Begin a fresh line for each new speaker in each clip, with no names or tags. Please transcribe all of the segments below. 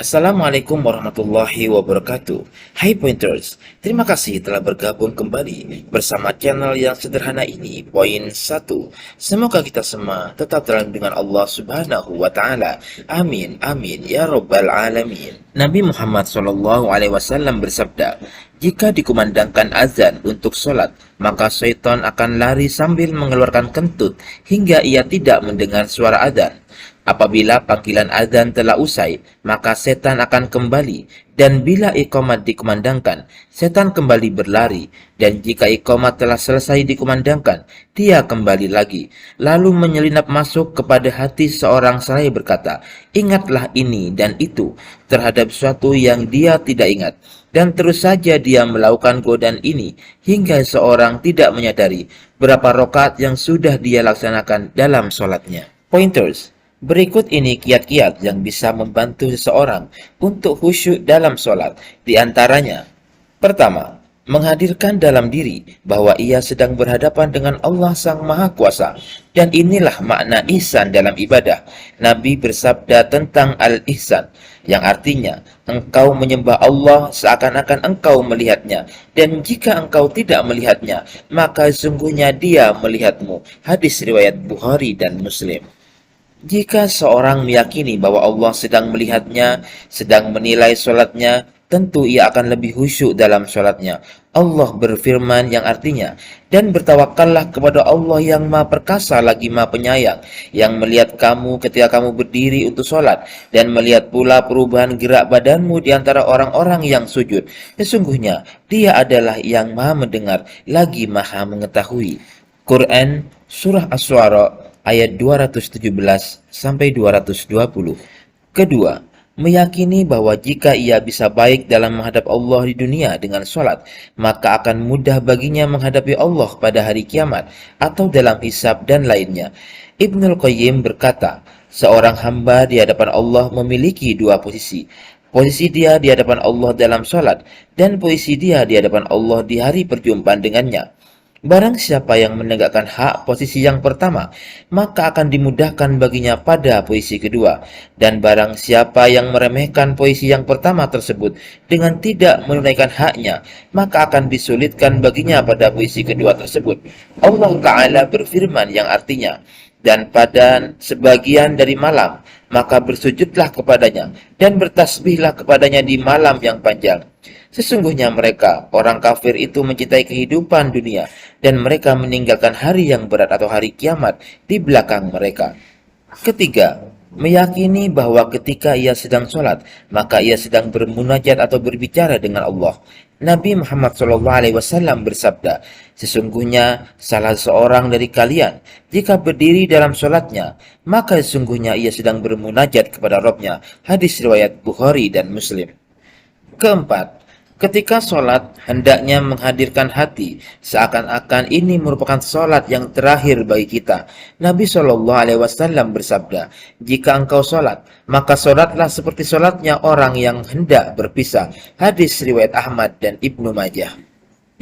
Assalamualaikum warahmatullahi wabarakatuh. Hai Pointers, terima kasih telah bergabung kembali bersama channel yang sederhana ini, Poin 1. Semoga kita semua tetap dalam dengan Allah Subhanahu wa taala. Amin amin ya rabbal alamin. Nabi Muhammad SAW bersabda, "Jika dikumandangkan azan untuk sholat, maka syaitan akan lari sambil mengeluarkan kentut hingga ia tidak mendengar suara azan. Apabila panggilan azan telah usai, maka setan akan kembali, dan bila iqamat dikumandangkan, setan kembali berlari, dan jika iqamat telah selesai dikumandangkan, dia kembali lagi, lalu menyelinap masuk kepada hati seorang seraya berkata, 'Ingatlah ini dan itu,' terhadap sesuatu yang dia tidak ingat, dan terus saja dia melakukan godaan ini, hingga seorang tidak menyadari berapa rakaat yang sudah dia laksanakan dalam sholatnya." Pointers. Berikut ini kiat-kiat yang bisa membantu seseorang untuk khusyuk dalam sholat. Di antaranya, pertama, menghadirkan dalam diri bahwa ia sedang berhadapan dengan Allah Sang Maha Kuasa. Dan inilah makna ihsan dalam ibadah. Nabi bersabda tentang al-ihsan, yang artinya, engkau menyembah Allah seakan-akan engkau melihatnya. Dan jika engkau tidak melihatnya, maka sungguhnya dia melihatmu. Hadis riwayat Bukhari dan Muslim. Jika seorang meyakini bahwa Allah sedang melihatnya, sedang menilai sholatnya, tentu ia akan lebih khusyuk dalam sholatnya. Allah berfirman yang artinya, "Dan bertawakallah kepada Allah yang Maha Perkasa lagi Maha Penyayang, yang melihat kamu ketika kamu berdiri untuk sholat, dan melihat pula perubahan gerak badanmu di antara orang-orang yang sujud. Sesungguhnya Dia adalah yang Maha Mendengar, lagi Maha Mengetahui." Quran Surah Asy-Syu'ara ayat 217 sampai 220. Kedua, meyakini bahwa jika ia bisa baik dalam menghadap Allah di dunia dengan sholat, maka akan mudah baginya menghadapi Allah pada hari kiamat atau dalam hisab dan lainnya. Ibnul Qayyim berkata, seorang hamba di hadapan Allah memiliki dua posisi. Posisi dia di hadapan Allah dalam sholat, dan posisi dia di hadapan Allah di hari perjumpaan dengannya. Barang siapa yang menegakkan hak posisi yang pertama, maka akan dimudahkan baginya pada posisi kedua. Dan barang siapa yang meremehkan posisi yang pertama tersebut dengan tidak menunaikan haknya, maka akan disulitkan baginya pada posisi kedua tersebut. Allah Ta'ala berfirman yang artinya, "Dan pada sebagian dari malam, maka bersujudlah kepadanya, dan bertasbihlah kepadanya di malam yang panjang. Sesungguhnya mereka, orang kafir itu mencintai kehidupan dunia, dan mereka meninggalkan hari yang berat atau hari kiamat di belakang mereka." Ketiga, meyakini bahwa ketika ia sedang sholat, maka ia sedang bermunajat atau berbicara dengan Allah. Nabi Muhammad SAW bersabda, "Sesungguhnya salah seorang dari kalian, jika berdiri dalam sholatnya, maka sesungguhnya ia sedang bermunajat kepada Rabb-nya." Hadis riwayat Bukhari dan Muslim. Keempat, ketika sholat, hendaknya menghadirkan hati, seakan-akan ini merupakan sholat yang terakhir bagi kita. Nabi SAW bersabda, "Jika engkau sholat, maka sholatlah seperti sholatnya orang yang hendak berpisah." Hadis riwayat Ahmad dan Ibnu Majah.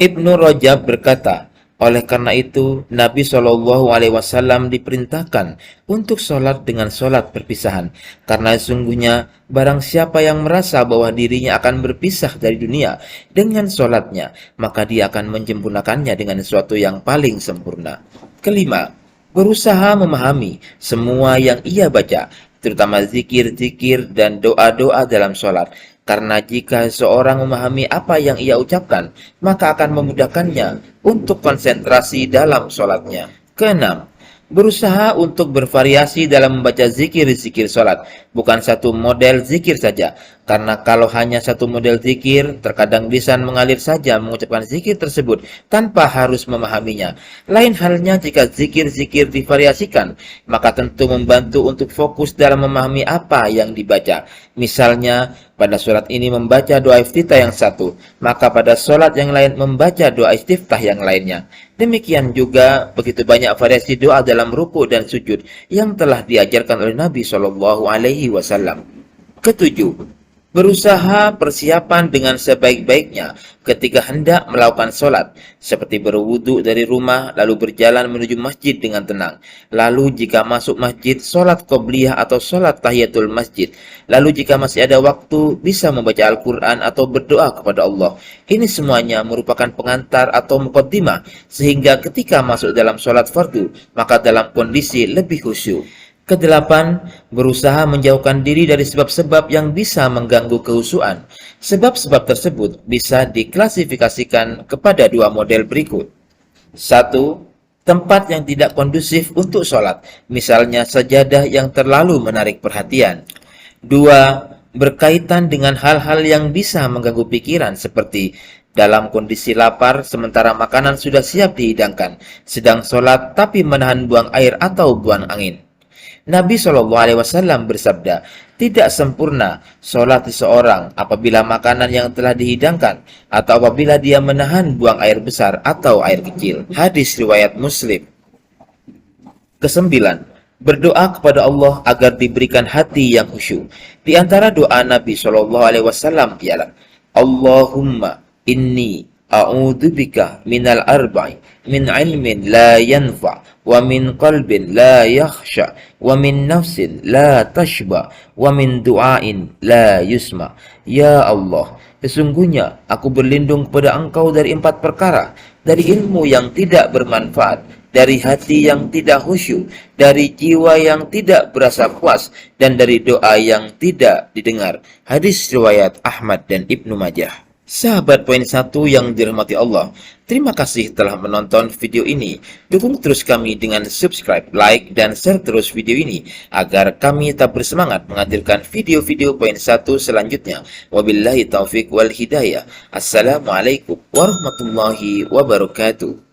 Ibnu Rajab berkata, oleh karena itu, Nabi SAW diperintahkan untuk sholat dengan sholat perpisahan. Karena sungguhnya, barang siapa yang merasa bahwa dirinya akan berpisah dari dunia dengan sholatnya, maka dia akan menyempurnakannya dengan sesuatu yang paling sempurna. Kelima, berusaha memahami semua yang ia baca, terutama zikir-zikir dan doa-doa dalam sholat. Karena jika seorang memahami apa yang ia ucapkan, maka akan memudahkannya untuk konsentrasi dalam sholatnya. Keenam, berusaha untuk bervariasi dalam membaca zikir-zikir sholat, bukan satu model zikir saja. Karena kalau hanya satu model zikir, terkadang lisan mengalir saja mengucapkan zikir tersebut tanpa harus memahaminya. Lain halnya jika zikir-zikir divariasikan, maka tentu membantu untuk fokus dalam memahami apa yang dibaca. Misalnya, pada sholat ini membaca doa iftitah yang satu, maka pada sholat yang lain membaca doa istiftah yang lainnya. Demikian juga begitu banyak variasi doa dalam ruku dan sujud yang telah diajarkan oleh Nabi SAW. Ketujuh, Berusaha persiapan dengan sebaik-baiknya ketika hendak melakukan sholat, seperti berwudu dari rumah, lalu berjalan menuju masjid dengan tenang. Lalu jika masuk masjid, sholat qobliyah atau sholat tahiyatul masjid. Lalu jika masih ada waktu, bisa membaca Al-Quran atau berdoa kepada Allah. Ini semuanya merupakan pengantar atau muqaddimah, sehingga ketika masuk dalam sholat fardu, maka dalam kondisi lebih khusyuk. Kedelapan, berusaha menjauhkan diri dari sebab-sebab yang bisa mengganggu kehusuan. Sebab-sebab tersebut bisa diklasifikasikan kepada dua model berikut. Satu, tempat yang tidak kondusif untuk sholat, misalnya sajadah yang terlalu menarik perhatian. Dua, berkaitan dengan hal-hal yang bisa mengganggu pikiran seperti dalam kondisi lapar sementara makanan sudah siap dihidangkan, sedang sholat tapi menahan buang air atau buang angin. Nabi SAW bersabda, tidak sempurna sholat seseorang apabila makanan yang telah dihidangkan atau apabila dia menahan buang air besar atau air kecil. Hadis riwayat Muslim. Kesembilan, berdoa kepada Allah agar diberikan hati yang khusyuk. Di antara doa Nabi SAW ialah, Allahumma inni a'udzubika minal arba'i min ilmin la yanfa' wa min qalbin la yakhsha wa min nafsin la tashba wa min du'ain la yusma. Ya Allah, sesungguhnya aku berlindung kepada Engkau dari 4 perkara, dari ilmu yang tidak bermanfaat, dari hati yang tidak khusyuk, dari jiwa yang tidak berasa puas, dan dari doa yang tidak didengar. Hadis riwayat Ahmad dan Ibnu Majah. Sahabat poin 1 yang dirahmati Allah, terima kasih telah menonton video ini. Dukung terus kami dengan subscribe, like, dan share terus video ini agar kami tetap bersemangat menghadirkan video-video poin 1 selanjutnya. Wabillahi taufik wal hidayah. Assalamualaikum warahmatullahi wabarakatuh.